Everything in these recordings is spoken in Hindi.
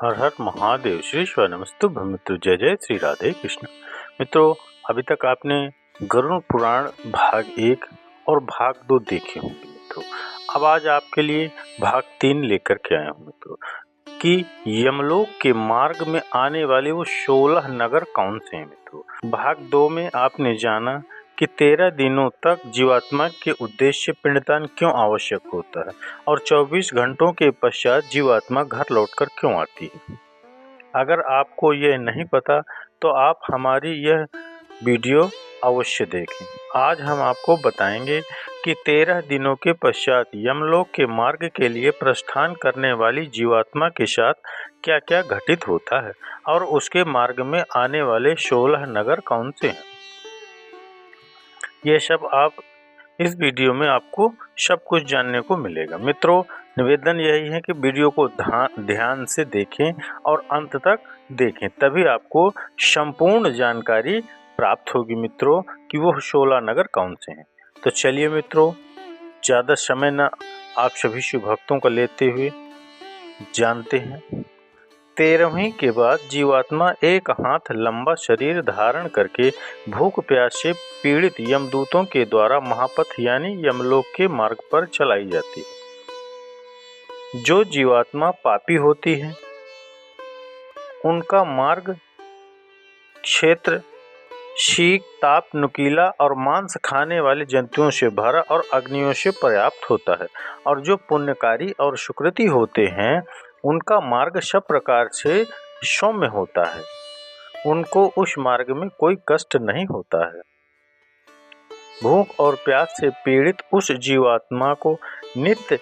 हर हर महादेव। श्री शिव नमस्तुभ्यं। मित्रों, जय जय श्री राधे कृष्ण। मित्रों, अभी तक आपने गरुड़ पुराण भाग 1 और भाग 2 देखे होंगे। मित्रों, अब आज आपके लिए भाग 3 लेकर के आया हूँ मित्रों कि यमलोक के मार्ग में आने वाले वो 16 नगर कौन से हैं। मित्रों, भाग 2 में आपने जाना कि 13 दिनों तक जीवात्मा के उद्देश्य पिंडदान क्यों आवश्यक होता है और 24 घंटों के पश्चात जीवात्मा घर लौटकर क्यों आती है। अगर आपको यह नहीं पता तो आप हमारी यह वीडियो अवश्य देखें। आज हम आपको बताएंगे कि 13 दिनों के पश्चात यमलोक के मार्ग के लिए प्रस्थान करने वाली जीवात्मा के साथ क्या क्या घटित होता है और उसके मार्ग में आने वाले 16 नगर कौन से हैं। यह सब आप इस वीडियो में आपको सब कुछ जानने को मिलेगा। मित्रों, निवेदन यही है कि वीडियो को ध्यान से देखें और अंत तक देखें, तभी आपको संपूर्ण जानकारी प्राप्त होगी मित्रों कि वो 16 नगर कौन से हैं। तो चलिए मित्रों, ज़्यादा समय न आप सभी शिव भक्तों को लेते हुए जानते हैं। 13वीं के बाद जीवात्मा एक हाथ लंबा शरीर धारण करके भूख प्यास से पीड़ित यमदूतों के द्वारा महापथ यानी यमलोक के मार्ग पर चलाई जाती है। जो जीवात्मा पापी होती है उनका मार्ग क्षेत्र शीत, ताप, नुकीला और मांस खाने वाले जंतुओं से भरा और अग्नियों से पर्याप्त होता है, और जो पुण्यकारी और सुकृति होते हैं उनका मार्ग सब प्रकार से सौम्य होता है। उनको उस मार्ग में कोई कष्ट नहीं होता है। भूख और प्यास से पीड़ित उस जीवात्मा को नित्य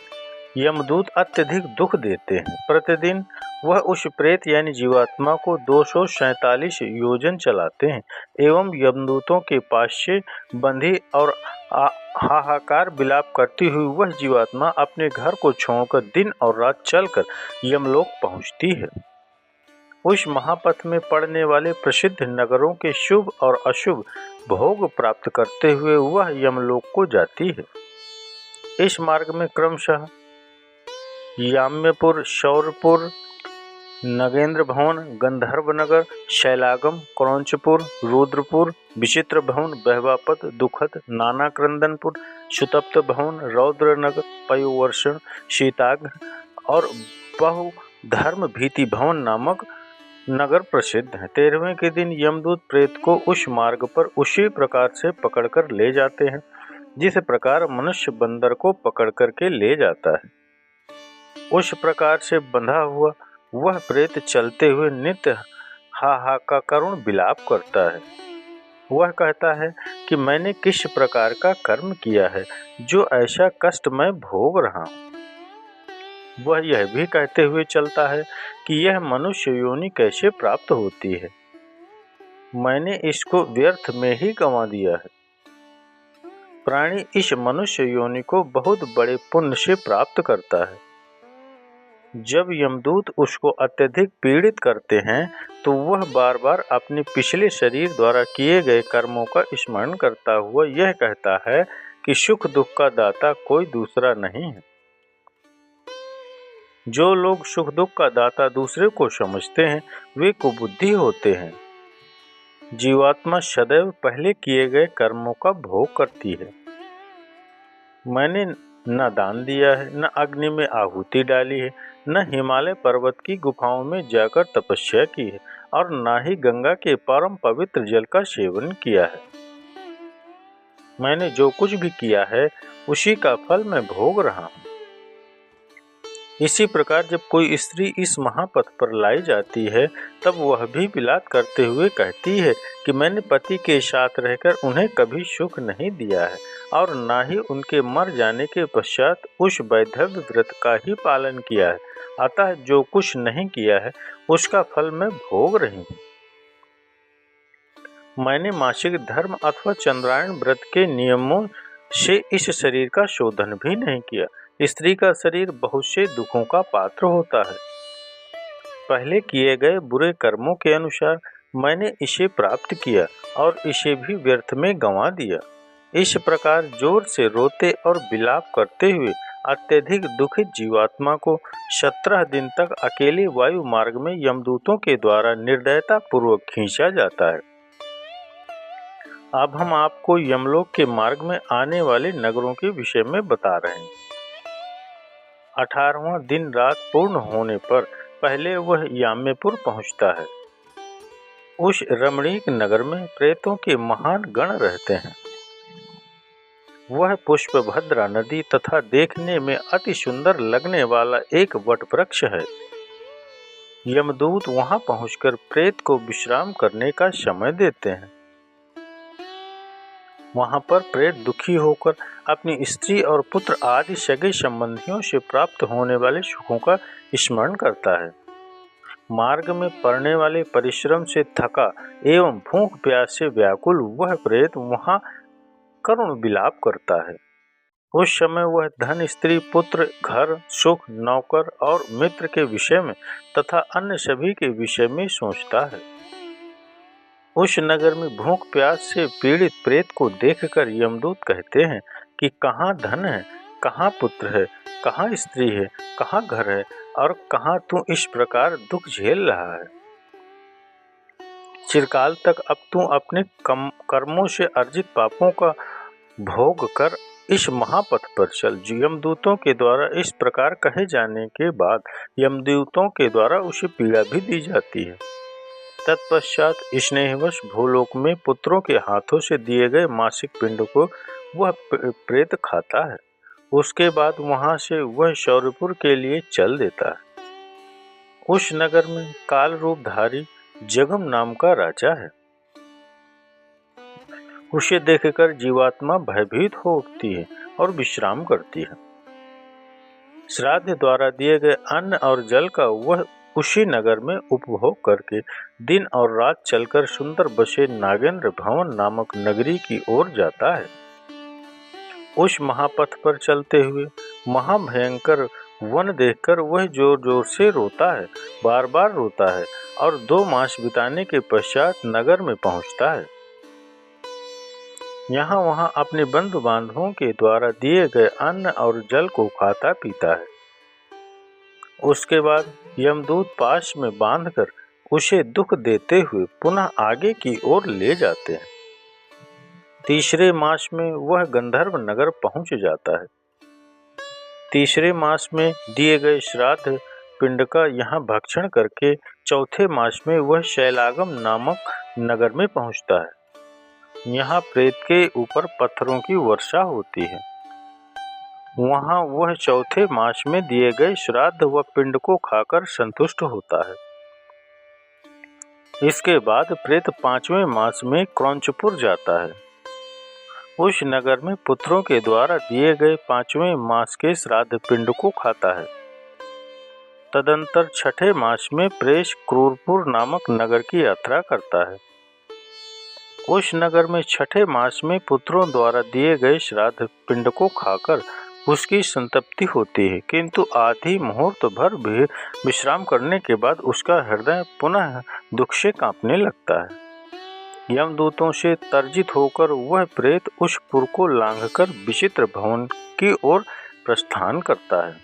यमदूत अत्यधिक दुख देते हैं। प्रतिदिन वह उस प्रेत यानी जीवात्मा को 247 योजन चलाते हैं एवं यमदूतों के पास से बंधी और हाहाकार विलाप करती हुई वह जीवात्मा अपने घर को छोड़कर दिन और रात चलकर यमलोक पहुंचती है। उस महापथ में पड़ने वाले प्रसिद्ध नगरों के शुभ और अशुभ भोग प्राप्त करते हुए वह यमलोक को जाती है। इस मार्ग में क्रमशः याम्यपुर, शौरपुर, नगेंद्र भवन, गंधर्व नगर, शैलागम, क्रौंचपुर, रुद्रपुर, विचित्र भवन, बहवापत, दुखद, नाना क्रंदनपुर, सुतप्त भवन, रौद्र नगर, पयोवर्षण, शीताग्न और बहु धर्म भीति भवन नामक नगर प्रसिद्ध है। 13वें के दिन यमदूत प्रेत को उस मार्ग पर उसी प्रकार से पकड़कर ले जाते हैं जिस प्रकार मनुष्य बंदर को पकड़ करके ले जाता है। उस प्रकार से बंधा हुआ वह प्रेत चलते हुए नित्य हाहाकार करुण विलाप करता है। वह कहता है कि मैंने किस प्रकार का कर्म किया है जो ऐसा कष्ट मैं भोग रहा हूँ। वह यह भी कहते हुए चलता है कि यह मनुष्य योनि कैसे प्राप्त होती है, मैंने इसको व्यर्थ में ही गंवा दिया है। प्राणी इस मनुष्य योनि को बहुत बड़े पुण्य से प्राप्त करता है। जब यमदूत उसको अत्यधिक पीड़ित करते हैं तो वह बार बार अपने पिछले शरीर द्वारा किए गए कर्मों का स्मरण करता हुआ यह कहता है कि सुख दुख का दाता कोई दूसरा नहीं है। जो लोग सुख दुख का दाता दूसरे को समझते हैं वे कुबुद्धि होते हैं। जीवात्मा सदैव पहले किए गए कर्मों का भोग करती है। मैंने न दान दिया है, न अग्नि में आहुति डाली है, न हिमालय पर्वत की गुफाओं में जाकर तपस्या की है और न ही गंगा के परम पवित्र जल का सेवन किया है। मैंने जो कुछ भी किया है उसी का फल मैं भोग रहा हूँ। इसी प्रकार जब कोई स्त्री इस महापथ पर लाई जाती है तब वह भी विलाप करते हुए कहती है कि मैंने पति के साथ रहकर उन्हें कभी सुख नहीं दिया है और न ही उनके मर जाने के पश्चात उस वैधव्य व्रत का ही पालन किया है। अतः जो कुछ नहीं किया है उसका फल मैं भोग रही हूँ। मैंने मासिक धर्म अथवा चंद्रायण व्रत के नियमों से इस शरीर का शोधन भी नहीं किया। स्त्री का शरीर बहुत से दुखों का पात्र होता है। पहले किए गए बुरे कर्मों के अनुसार मैंने इसे प्राप्त किया और इसे भी व्यर्थ में गंवा दिया। इस प्रकार जोर से रोते और विलाप करते हुए अत्यधिक दुखित जीवात्मा को 17 दिन तक अकेले वायु मार्ग में यमदूतों के द्वारा निर्दयता पूर्वक खींचा जाता है। अब हम आपको यमलोक के मार्ग में आने वाले नगरों के विषय में बता रहे हैं। 18वां दिन रात पूर्ण होने पर पहले वह याम्यपुर पहुंचता है। उस रमणीक नगर में प्रेतों के महान गण रहते हैं। वह पुष्पभद्रा नदी तथा देखने में अति सुंदर लगने वाला एक वट वृक्ष है। यमदूत वहां पहुंचकर प्रेत को विश्राम करने का समय देते हैं। वहां पर प्रेत दुखी होकर अपनी स्त्री और पुत्र आदि सगे संबंधियों से प्राप्त होने वाले सुखों का स्मरण करता है। मार्ग में पड़ने वाले परिश्रम से थका एवं भूख प्यास से व्याकुल वह प्रेत वहां करुण विलाप करता है। उस समय वह धन, स्त्री, पुत्र, घर, सुख, नौकर और मित्र के विषय में तथा अन्य सभी के विषय में सोचता है। उस नगर में भूख प्यास से पीड़ित प्रेत को देखकर यमदूत कहते हैं कि कहाँ धन है, कहाँ पुत्र है, कहाँ स्त्री है, कहाँ घर है और कहाँ तू इस प्रकार दुख झेल रहा है। चिरकाल तक अब तू अपने कर्मों से अर्जित पापों का भोग कर इस महापथ पर चल। यमदूतों के द्वारा इस प्रकार कहे जाने के बाद यमदूतों के द्वारा उसे पीड़ा भी दी जाती है। तत्पश्चात स्नेहवश भूलोक में पुत्रों के हाथों से दिए गए मासिक पिंड को वह प्रेत खाता है। उसके बाद वहां से वह शौर्यपुर के लिए चल देता है। उस नगर में काल रूपधारी जगम नाम का राजा है। उसे देखकर जीवात्मा भयभीत हो उठती है और विश्राम करती है। श्राद्ध द्वारा दिए गए अन्न और जल का वह उसी नगर में उपभोग करके दिन और रात चलकर सुंदर बसे नागेंद्र भवन नामक नगरी की ओर जाता है। उस महापथ पर चलते हुए महाभयंकर वन देखकर वह जोर जोर से रोता है, बार बार रोता है और 2 मास बिताने के पश्चात नगर में पहुंचता है। यहाँ वहाँ अपने बंधु बांधवों के द्वारा दिए गए अन्न और जल को खाता पीता है। उसके बाद यमदूत पाश में बांधकर उसे दुख देते हुए पुनः आगे की ओर ले जाते हैं। तीसरे मास में वह गंधर्व नगर पहुंच जाता है। तीसरे मास में दिए गए श्राद्ध पिंड का यहाँ भक्षण करके चौथे मास में वह शैलागम नामक नगर में पहुंचता है। यहाँ प्रेत के ऊपर पत्थरों की वर्षा होती है। वहाँ वह चौथे मास में दिए गए श्राद्ध व पिंड को खाकर संतुष्ट होता है। इसके बाद प्रेत 5वें मास में क्रौंचपुर जाता है। उस नगर में पुत्रों के द्वारा दिए गए 5वें मास के श्राद्ध पिंड को खाता है। तदंतर 6ठे मास में प्रेष क्रूरपुर नामक नगर की यात्रा करता है। उस नगर में 6ठे मास में पुत्रों द्वारा दिए गए श्राद्ध पिंड को खाकर उसकी संतप्ति होती है, किंतु आधी मुहूर्त भर भी विश्राम करने के बाद उसका हृदय पुनः दुख से कांपने लगता है। यमदूतों से तर्जित होकर वह प्रेत उस पुर को लांघकर विचित्र भवन की ओर प्रस्थान करता है,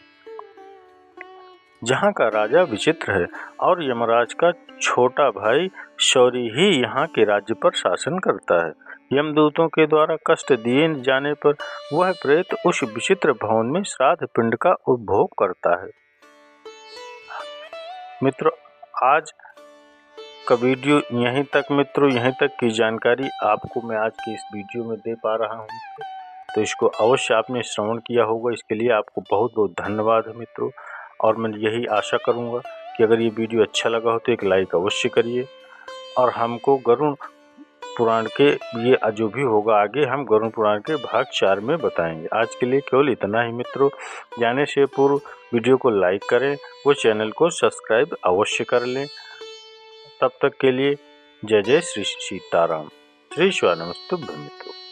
जहाँ का राजा विचित्र है और यमराज का छोटा भाई शौरी ही यहाँ के राज्य पर शासन करता है। यमदूतों के द्वारा कष्ट दिए जाने पर वह प्रेत उस विचित्र भवन में श्राद्ध पिंड का उपभोग करता है। मित्रों, आज का वीडियो यहीं तक। मित्रों, यहीं तक की जानकारी आपको मैं आज की इस वीडियो में दे पा रहा हूँ, तो इसको अवश्य आपने श्रवण किया होगा। इसके लिए आपको बहुत बहुत धन्यवाद है मित्रों। और मैं यही आशा करूँगा कि अगर ये वीडियो अच्छा लगा हो तो एक लाइक अवश्य करिए। और हमको गरुड़ पुराण के ये जो भी होगा आगे हम गरुड़ पुराण के भाग 4 में बताएंगे। आज के लिए केवल इतना ही मित्रों। जाने से पूर्व वीडियो को लाइक करें, वो चैनल को सब्सक्राइब अवश्य कर लें। तब तक के लिए जय जय श्री सीताराम। श्री शिवानमस्तुभ्यं मित्रों।